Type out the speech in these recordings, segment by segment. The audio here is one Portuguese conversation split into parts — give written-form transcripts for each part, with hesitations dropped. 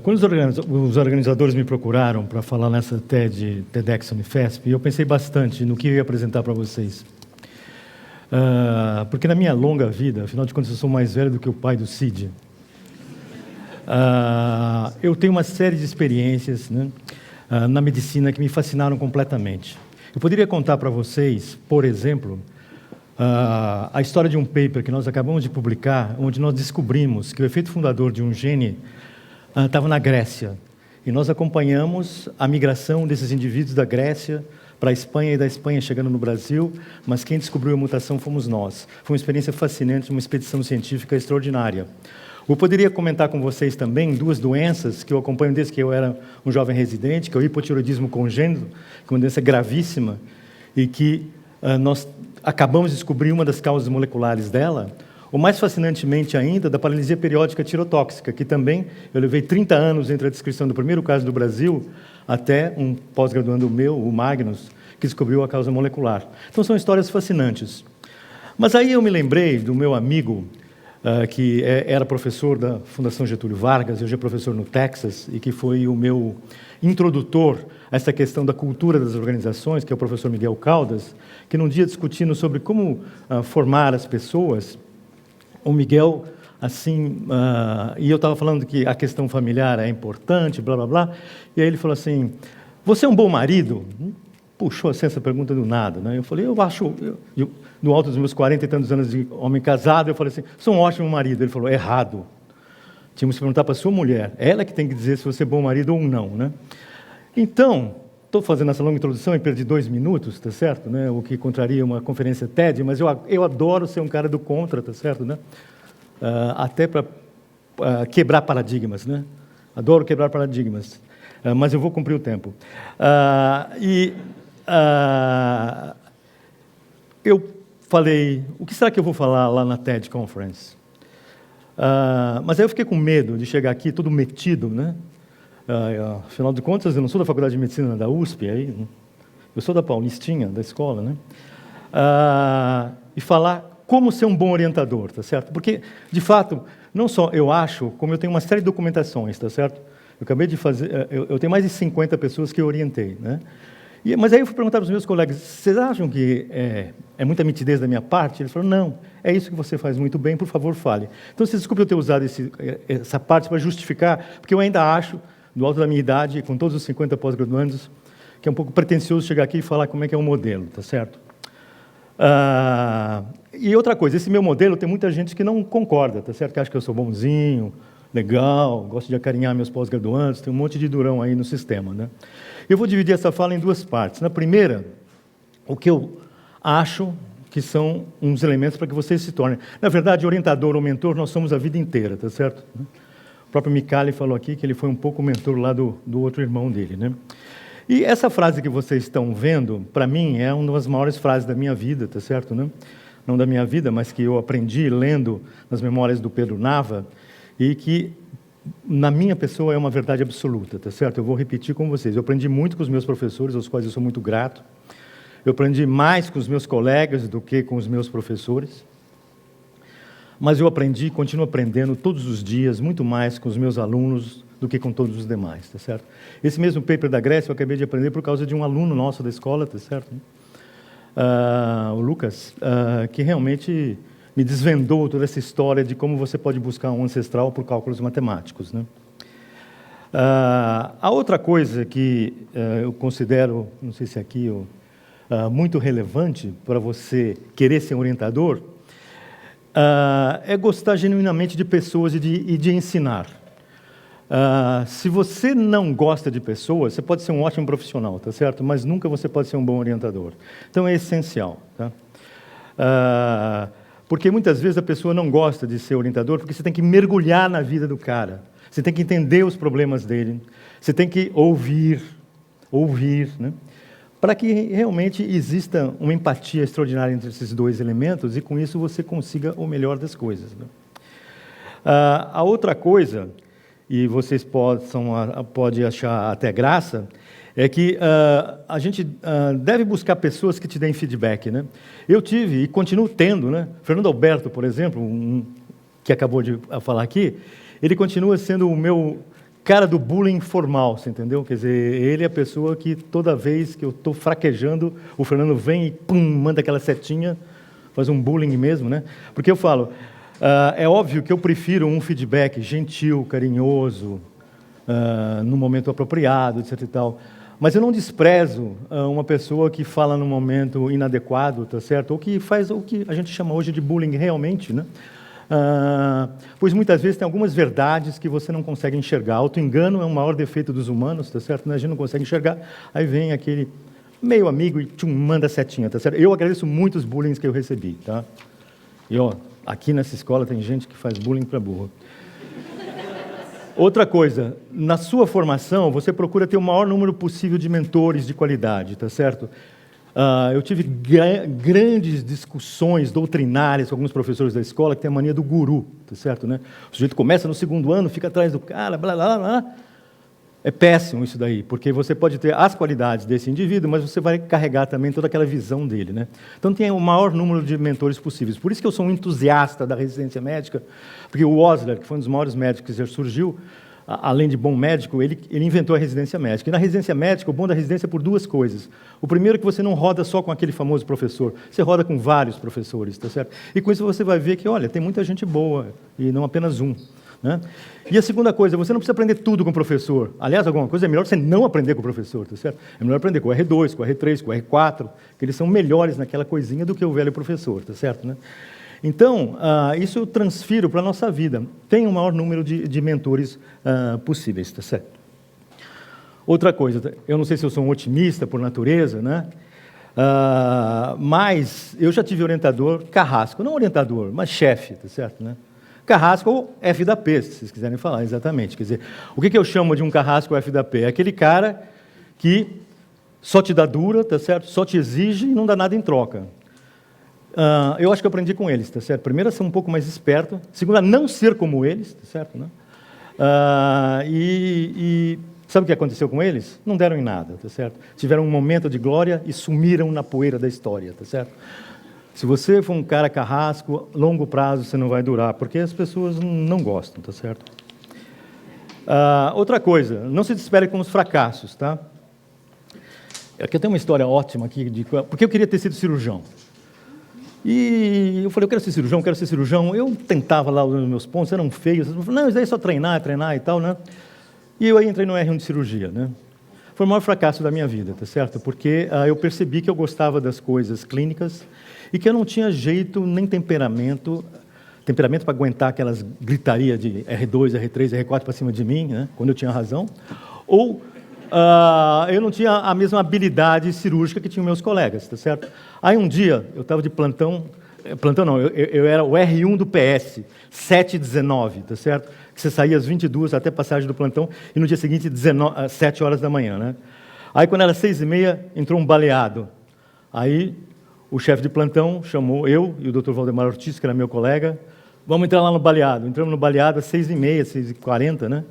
Quando os organizadores me procuraram para falar nessa TEDx Unifesp, eu pensei bastante no que eu ia apresentar para vocês. Porque na minha longa vida, afinal de contas, eu sou mais velho do que o pai do Cid. Eu tenho uma série de experiências, né, na medicina que me fascinaram completamente. Eu poderia contar para vocês, por exemplo, a história de um paper que nós acabamos de publicar, onde nós descobrimos que o efeito fundador de um gene estava na Grécia. E nós acompanhamos a migração desses indivíduos da Grécia para a Espanha e da Espanha chegando no Brasil, mas quem descobriu a mutação fomos nós. Foi uma experiência fascinante, uma expedição científica extraordinária. Eu poderia comentar com vocês também duas doenças que eu acompanho desde que eu era um jovem residente, que é o hipotireoidismo congênito, que é uma doença gravíssima, e que nós acabamos de descobrir uma das causas moleculares dela, ou mais fascinantemente ainda, da paralisia periódica tirotóxica, que também eu levei 30 anos entre a descrição do primeiro caso do Brasil até um pós-graduando meu, o Magnus, que descobriu a causa molecular. Então são histórias fascinantes. Mas aí eu me lembrei do meu amigo, que era professor da Fundação Getúlio Vargas, hoje é professor no Texas, e que foi o meu introdutor a essa questão da cultura das organizações, que é o professor Miguel Caldas, que num dia discutindo sobre como formar as pessoas, o Miguel, assim, e eu estava falando que a questão familiar é importante, blá, blá, blá, e aí ele falou assim, você é um bom marido? Puxou assim essa pergunta do nada, né? Eu falei, eu acho, no alto dos meus 40 e tantos anos de homem casado, eu falei assim, sou um ótimo marido. Ele falou, errado. Tínhamos que perguntar para a sua mulher, ela que tem que dizer se você é bom marido ou não, né? Então, estou fazendo essa longa introdução e perdi 2 minutos, tá certo? Né? O que contraria uma conferência TED, mas eu adoro ser um cara do contra, tá certo? Né? Até para quebrar paradigmas, né? Adoro quebrar paradigmas, mas eu vou cumprir o tempo. Eu falei, o que será que eu vou falar lá na TED Conference? Mas aí eu fiquei com medo de chegar aqui todo metido, né? Afinal de contas, eu não sou da Faculdade de Medicina da USP, aí, eu sou da Paulistinha, da escola, né? E falar como ser um bom orientador, tá certo? Porque, de fato, não só eu acho, como eu tenho uma série de documentações, tá certo? Eu acabei de fazer, eu tenho mais de 50 pessoas que eu orientei, né? Mas aí eu fui perguntar para os meus colegas, vocês acham que é muita mitidez da minha parte? Eles falaram, não, é isso que você faz muito bem, por favor, fale. Então, vocês desculpem eu ter usado essa parte para justificar, porque eu ainda acho, do alto da minha idade, com todos os 50 pós-graduandos, que é um pouco pretencioso chegar aqui e falar como é que é o modelo, tá certo? E outra coisa, esse meu modelo tem muita gente que não concorda, tá certo? Que acha que eu sou bonzinho, legal, gosto de acarinhar meus pós-graduandos, tem um monte de durão aí no sistema, né? Eu vou dividir essa fala em 2 partes. Na primeira, o que eu acho que são uns elementos para que vocês se tornem. Na verdade, orientador ou mentor, nós somos a vida inteira, tá certo? O próprio Michele falou aqui que ele foi um pouco mentor lá do outro irmão dele, né? E essa frase que vocês estão vendo, para mim, é uma das maiores frases da minha vida, tá certo, né? Não da minha vida, mas que eu aprendi lendo nas memórias do Pedro Nava, e que, na minha pessoa, é uma verdade absoluta, tá certo? Eu vou repetir com vocês. Eu aprendi muito com os meus professores, aos quais eu sou muito grato. Eu aprendi mais com os meus colegas do que com os meus professores. Mas eu aprendi e continuo aprendendo todos os dias, muito mais com os meus alunos do que com todos os demais, tá certo? Esse mesmo paper da Grécia eu acabei de aprender por causa de um aluno nosso da escola, tá certo? O Lucas, que realmente me desvendou toda essa história de como você pode buscar um ancestral por cálculos matemáticos, né? A outra coisa que eu considero, não sei se é aqui, muito relevante para você querer ser um orientador, é gostar genuinamente de pessoas e de ensinar. Se você não gosta de pessoas, você pode ser um ótimo profissional, tá certo? Mas nunca você pode ser um bom orientador. Então é essencial, tá? Porque muitas vezes a pessoa não gosta de ser orientador porque você tem que mergulhar na vida do cara. Você tem que entender os problemas dele. Você tem que ouvir, né? Para que realmente exista uma empatia extraordinária entre esses 2 elementos e, com isso, você consiga o melhor das coisas, né? A outra coisa, e vocês podem achar até graça, é que a gente deve buscar pessoas que te deem feedback, né? Eu tive e continuo tendo, né? Fernando Alberto, por exemplo, que acabou de falar aqui, ele continua sendo o meu cara do bullying formal, você entendeu? Quer dizer, ele é a pessoa que toda vez que eu estou fraquejando, o Fernando vem e pum, manda aquela setinha, faz um bullying mesmo, né? Porque eu falo, é óbvio que eu prefiro um feedback gentil, carinhoso, no momento apropriado, etc. e tal. Mas eu não desprezo uma pessoa que fala num momento inadequado, tá certo? Ou que faz o que a gente chama hoje de bullying realmente, né? Pois muitas vezes tem algumas verdades que você não consegue enxergar. Auto-engano é o maior defeito dos humanos, tá certo? A gente não consegue enxergar, aí vem aquele meio amigo e tchum, manda a setinha, tá certo? Eu agradeço muito os bullying que eu recebi, tá? E, ó, aqui nessa escola tem gente que faz bullying para burro. Outra coisa, na sua formação, você procura ter o maior número possível de mentores de qualidade, tá certo? Eu tive grandes discussões doutrinárias com alguns professores da escola que têm a mania do guru, tá certo, né? O sujeito começa no segundo ano, fica atrás do cara, blá, blá, blá. É péssimo isso daí, porque você pode ter as qualidades desse indivíduo, mas você vai carregar também toda aquela visão dele, né? Então, tem o maior número de mentores possíveis. Por isso que eu sou um entusiasta da residência médica, porque o Osler, que foi um dos maiores médicos que já surgiu, além de bom médico, ele inventou a residência médica. E na residência médica, o bom da residência é por duas coisas. O primeiro é que você não roda só com aquele famoso professor, você roda com vários professores, tá certo? E com isso você vai ver que, olha, tem muita gente boa, e não apenas um. Né? E a segunda coisa, você não precisa aprender tudo com o professor. Aliás, alguma coisa é melhor você não aprender com o professor, tá certo? É melhor aprender com o R2, com o R3, com o R4, que eles são melhores naquela coisinha do que o velho professor, tá certo? Né? Então, isso eu transfiro para a nossa vida. Tem o maior número de mentores possíveis, tá certo? Outra coisa, eu não sei se eu sou um otimista por natureza, né? Mas eu já tive orientador carrasco, não orientador, mas chefe, tá certo, né? Carrasco ou F da P, se vocês quiserem falar, exatamente. Quer dizer, o que eu chamo de um carrasco ou F da P? É aquele cara que só te dá dura, tá certo? Só te exige e não dá nada em troca. Eu acho que eu aprendi com eles, tá certo? Primeiro, a ser um pouco mais esperto. Segundo, a não ser como eles, tá certo? Né? Sabe o que aconteceu com eles? Não deram em nada, tá certo? Tiveram um momento de glória e sumiram na poeira da história, tá certo? Se você for um cara carrasco, longo prazo você não vai durar, porque as pessoas não gostam, tá certo? Outra coisa, não se desespere com os fracassos, tá? Aqui eu tenho uma história ótima aqui, porque eu queria ter sido cirurgião. E eu falei, eu quero ser cirurgião, quero ser cirurgião. Eu tentava lá os meus pontos, eram feios. Eu falei, não, isso daí é só treinar e tal, né? E eu aí entrei no R1 de cirurgia, né? Foi o maior fracasso da minha vida, tá certo? Porque eu percebi que eu gostava das coisas clínicas e que eu não tinha jeito nem temperamento para aguentar aquelas gritarias de R2, R3, R4 para cima de mim, né? Quando eu tinha razão, ou eu não tinha a mesma habilidade cirúrgica que tinham meus colegas, tá certo? Aí um dia, eu estava de plantão não, eu era o R1 do PS, 7h19, tá certo? Que você saía às 22 até passagem do plantão, e no dia seguinte, 7 horas da manhã, né? Aí, quando era 6h30, entrou um baleado. Aí, o chefe de plantão chamou eu e o Dr. Valdemar Ortiz, que era meu colega, vamos entrar lá no baleado. Entramos no baleado às 6h30, 6h40, né?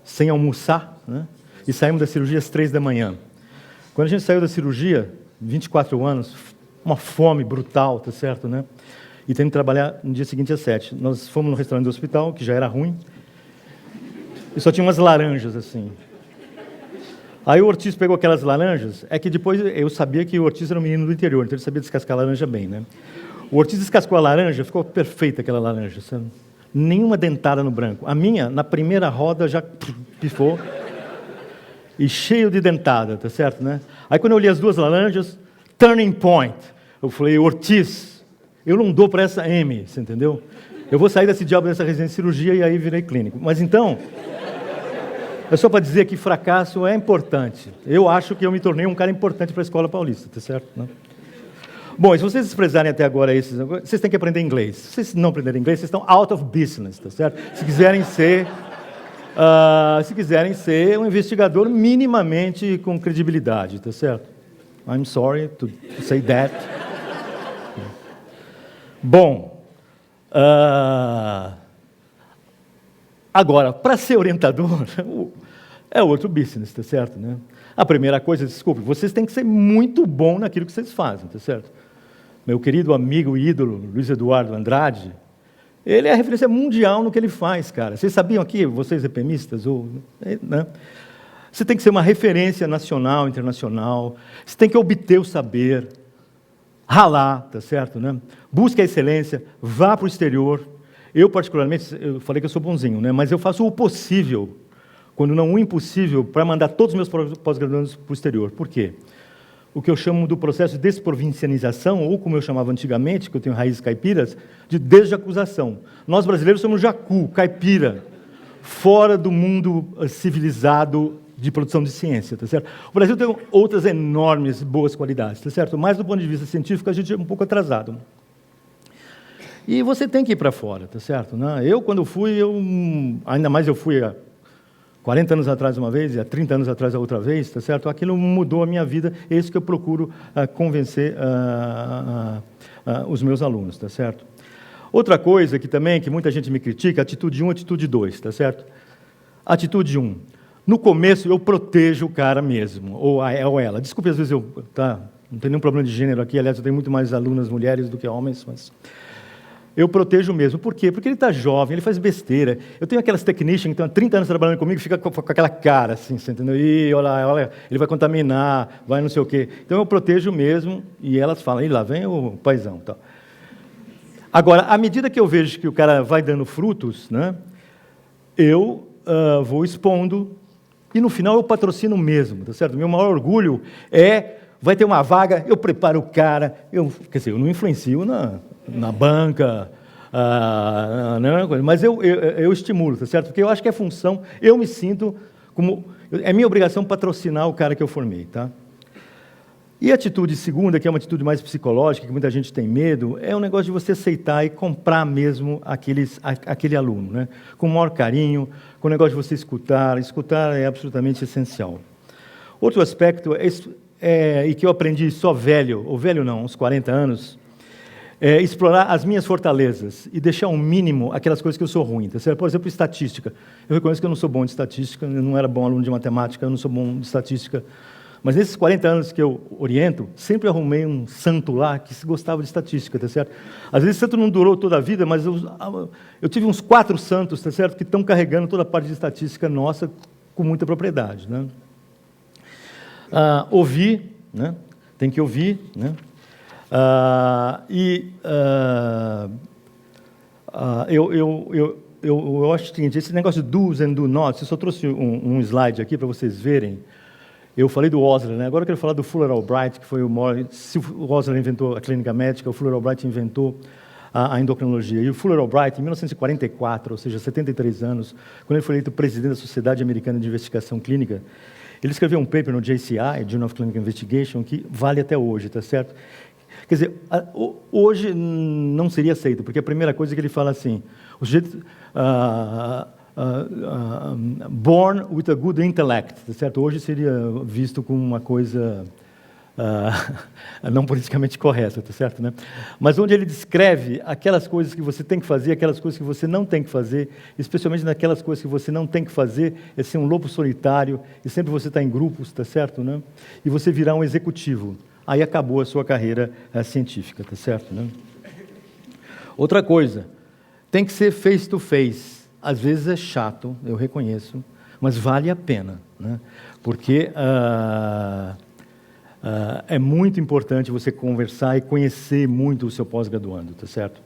Sem almoçar, né? E saímos da cirurgia às 3 da manhã. Quando a gente saiu da cirurgia, 24 anos, uma fome brutal, tá certo, né? E tendo que trabalhar no dia seguinte às 7. Nós fomos no restaurante do hospital, que já era ruim, e só tinha umas laranjas, assim. Aí o Ortiz pegou aquelas laranjas, é que depois eu sabia que o Ortiz era um menino do interior, então ele sabia descascar a laranja bem, né? O Ortiz descascou a laranja, ficou perfeita aquela laranja, sabe? Nenhuma dentada no branco. A minha, na primeira roda, já pifou, e cheio de dentada, tá certo, né? Aí quando eu olhei as duas laranjas, turning point, eu falei, Ortiz, eu não dou para essa M, você entendeu? Eu vou sair desse diabo dessa residência de cirurgia e aí virei clínico. Mas então, é só para dizer que fracasso é importante. Eu acho que eu me tornei um cara importante para a escola paulista, tá certo? Não? Bom, e se vocês desprezarem até agora esses, vocês têm que aprender inglês. Se vocês não aprenderem inglês, vocês estão out of business, tá certo? Se quiserem ser um investigador minimamente com credibilidade, tá certo? I'm sorry to say that. Bom, agora, para ser orientador, é outro business, tá certo, né? A primeira coisa, desculpe, vocês têm que ser muito bom naquilo que vocês fazem, tá certo? Meu querido amigo e ídolo, Luiz Eduardo Andrade, Ele é a referência mundial no que ele faz, cara. Vocês sabiam aqui, vocês EPMistas, né? Você tem que ser uma referência nacional, internacional. Você tem que obter o saber, ralar, tá certo, né? Busque a excelência, vá para o exterior. Eu, particularmente, eu falei que eu sou bonzinho, né? Mas eu faço o possível, quando não o impossível, para mandar todos os meus pós-graduandos para o exterior. Por quê? O que eu chamo do processo de desprovincianização, ou como eu chamava antigamente, que eu tenho raízes caipiras, de desjacuzação. Nós brasileiros somos jacu, caipira, fora do mundo civilizado de produção de ciência, tá certo? O Brasil tem outras enormes boas qualidades, tá certo? Mas do ponto de vista científico a gente é um pouco atrasado. E você tem que ir para fora, tá certo? Eu, quando fui, ainda mais eu fui há 40 anos atrás uma vez e há 30 anos atrás a outra vez, tá certo? Aquilo mudou a minha vida, é isso que eu procuro convencer os meus alunos, tá certo? Outra coisa que muita gente me critica, atitude 1, atitude 2, tá certo? Atitude 1. No começo eu protejo o cara mesmo, ou ela. Desculpe, às vezes não tem nenhum problema de gênero aqui, aliás, eu tenho muito mais alunas mulheres do que homens, mas eu protejo mesmo. Por quê? Porque ele está jovem, ele faz besteira. Eu tenho aquelas technicians que estão há 30 anos trabalhando comigo e fica com aquela cara assim, você entendeu? E olha, ele vai contaminar, vai não sei o quê. Então eu protejo mesmo e elas falam, e lá vem o paizão. Tá. Agora, à medida que eu vejo que o cara vai dando frutos, né, eu vou expondo e no final eu patrocino mesmo, tá certo? Meu maior orgulho vai ter uma vaga, eu preparo o cara, quer dizer, eu não influencio na banca, mas eu estimulo, tá certo? Porque eu acho que é função, eu me sinto como... É minha obrigação patrocinar o cara que eu formei, tá? E a atitude segunda, que é uma atitude mais psicológica, que muita gente tem medo, é um negócio de você aceitar e comprar mesmo aquele aluno, né? Com o maior carinho, com o negócio de você escutar. Escutar é absolutamente essencial. Outro aspecto, e que eu aprendi só velho, ou velho não, uns 40 anos, é explorar as minhas fortalezas e deixar ao mínimo aquelas coisas que eu sou ruim. Tá certo? Por exemplo, estatística. Eu reconheço que eu não sou bom de estatística, eu não era bom aluno de matemática, eu não sou bom de estatística. Mas nesses 40 anos que eu oriento, sempre arrumei um santo lá que se gostava de estatística, tá certo? Às vezes o santo não durou toda a vida, mas eu tive uns 4 santos, tá certo? Que estão carregando toda a parte de estatística nossa com muita propriedade, né? Ouvir, né? Tem que ouvir, né? Eu acho o seguinte, esse negócio de do's and do nots, eu só trouxe um slide aqui para vocês verem. Eu falei do Osler, né? Agora eu quero falar do Fuller Albright, que foi o maior... Se o Osler inventou a clínica médica, o Fuller Albright inventou a endocrinologia. E o Fuller Albright, em 1944, ou seja, 73 anos, quando ele foi eleito presidente da Sociedade Americana de Investigação Clínica, ele escreveu um paper no JCI, Journal of Clinical Investigation, que vale até hoje, tá certo? Quer dizer, hoje não seria aceito, porque a primeira coisa que ele fala assim, o sujeito... born with a good intellect, tá certo? Hoje seria visto como uma coisa não politicamente correta, tá certo, né? Mas onde ele descreve aquelas coisas que você tem que fazer, aquelas coisas que você não tem que fazer, especialmente naquelas coisas que você não tem que fazer, é ser um lobo solitário e sempre você está em grupos, tá certo, né? E você virar um executivo. Aí acabou a sua carreira científica, tá certo, né? Outra coisa, tem que ser face to face. Às vezes é chato, eu reconheço, mas vale a pena, né? Porque é muito importante você conversar e conhecer muito o seu pós-graduando, tá certo?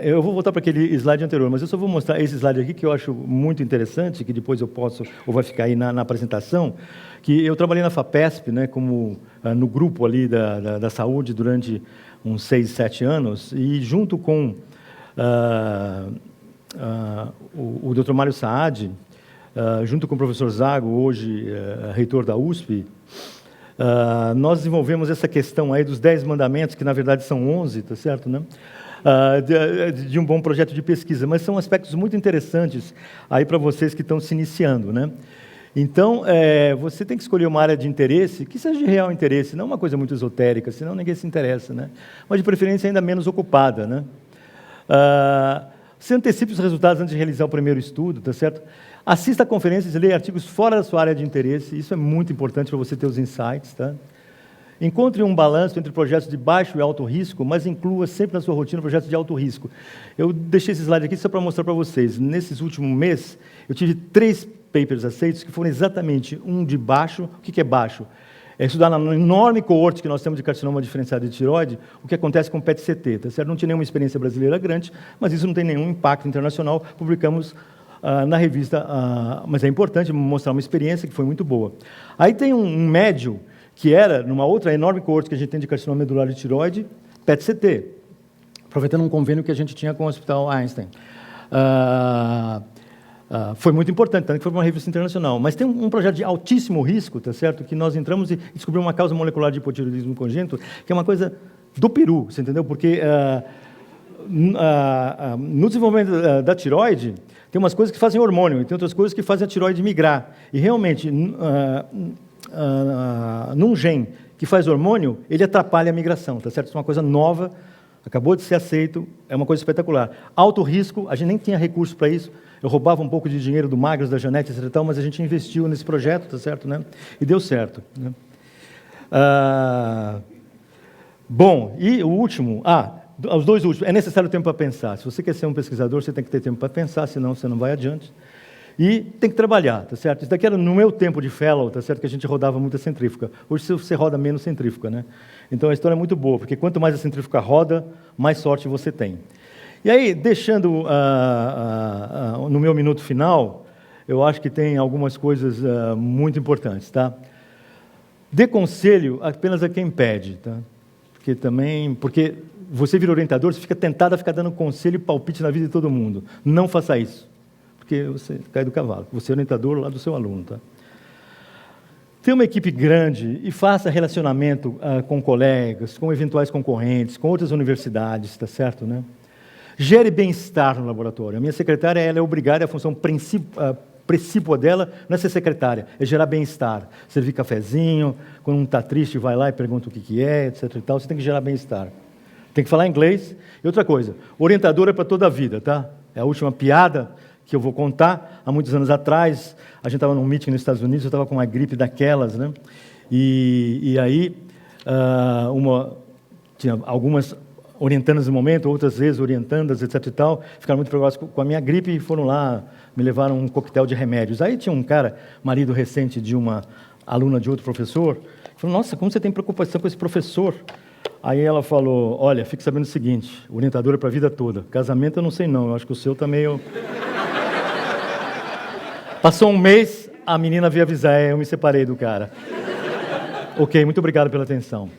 Eu vou voltar para aquele slide anterior, mas eu só vou mostrar esse slide aqui que eu acho muito interessante, que depois eu posso, ou vai ficar aí na apresentação, que eu trabalhei na FAPESP, né, como no grupo ali da saúde durante uns 6, 7 anos, e junto com o Dr. Mário Saad, junto com o professor Zago, hoje reitor da USP, nós desenvolvemos essa questão aí dos 10 mandamentos, que na verdade são 11, tá certo, né? De um bom projeto de pesquisa, mas são aspectos muito interessantes aí para vocês que estão se iniciando, né? Então, você tem que escolher uma área de interesse que seja de real interesse, não uma coisa muito esotérica, senão ninguém se interessa, né? Mas de preferência ainda menos ocupada, né? Você antecipe os resultados antes de realizar o primeiro estudo, tá certo? Assista a conferências e leia artigos fora da sua área de interesse, isso é muito importante para você ter os insights, tá? Encontre um balanço entre projetos de baixo e alto risco, mas inclua sempre na sua rotina projetos de alto risco. Eu deixei esse slide aqui só para mostrar para vocês. Nesses últimos meses, eu tive 3 papers aceitos que foram exatamente um de baixo. O que é baixo? É estudar na enorme coorte que nós temos de carcinoma diferenciado de tireoide, o que acontece com o PET-CT, tá certo? Não tinha nenhuma experiência brasileira grande, mas isso não tem nenhum impacto internacional. Publicamos na revista, mas é importante mostrar uma experiência que foi muito boa. Aí tem um médio, que era, numa outra enorme coorte que a gente tem de carcinoma medular de tireoide, PET-CT, aproveitando um convênio que a gente tinha com o Hospital Einstein. Foi muito importante, tanto que foi para uma revista internacional. Mas tem um projeto de altíssimo risco, tá certo? Que nós entramos e descobrimos uma causa molecular de hipotireoidismo congênito, que é uma coisa do peru, você entendeu? Porque no desenvolvimento da tireoide, tem umas coisas que fazem hormônio, e tem outras coisas que fazem a tireoide migrar. E realmente, num gene que faz hormônio, ele atrapalha a migração, tá certo? Isso é uma coisa nova, acabou de ser aceito, é uma coisa espetacular. Alto risco, a gente nem tinha recurso para isso. Eu roubava um pouco de dinheiro do Magros, da Janete, etc. Mas a gente investiu nesse projeto, tá certo, né? E deu certo. Né? Bom, e o último... os 2 últimos. É necessário tempo para pensar. Se você quer ser um pesquisador, você tem que ter tempo para pensar, senão você não vai adiante. E tem que trabalhar, tá certo? Isso daqui era no meu tempo de fellow, tá certo? Que a gente rodava muita centrífuga. Hoje você roda menos centrífuga, né? Então a história é muito boa, porque quanto mais a centrífuga roda, mais sorte você tem. E aí, deixando no meu minuto final, eu acho que tem algumas coisas muito importantes, tá? Dê conselho apenas a quem pede, tá? Porque você vira orientador, você fica tentado a ficar dando conselho e palpite na vida de todo mundo. Não faça isso, porque você cai do cavalo. Você é orientador lá do seu aluno, tá? Tenha uma equipe grande e faça relacionamento com colegas, com eventuais concorrentes, com outras universidades, tá certo, né? Gere bem-estar no laboratório. A minha secretária, ela é obrigada, a função principal dela não é ser secretária, é gerar bem-estar. Servir cafezinho, quando um está triste, vai lá e pergunta o que é, etc. E tal. Você tem que gerar bem-estar. Tem que falar inglês. E outra coisa, orientador é para toda a vida, tá? É a última piada que eu vou contar. Há muitos anos atrás, a gente estava num meeting nos Estados Unidos, eu estava com uma gripe daquelas, né? E aí, tinha algumas orientandas no momento, outras vezes orientandas, etc. e tal, ficaram muito preocupados com a minha gripe e foram lá, me levaram um coquetel de remédios. Aí tinha um cara, marido recente de uma aluna de outro professor, que falou, nossa, como você tem preocupação com esse professor? Aí ela falou, olha, fique sabendo o seguinte, orientador é para a vida toda. Casamento eu não sei não, eu acho que o seu está meio... Passou um mês, a menina veio avisar, eu me separei do cara. Ok, muito obrigado pela atenção.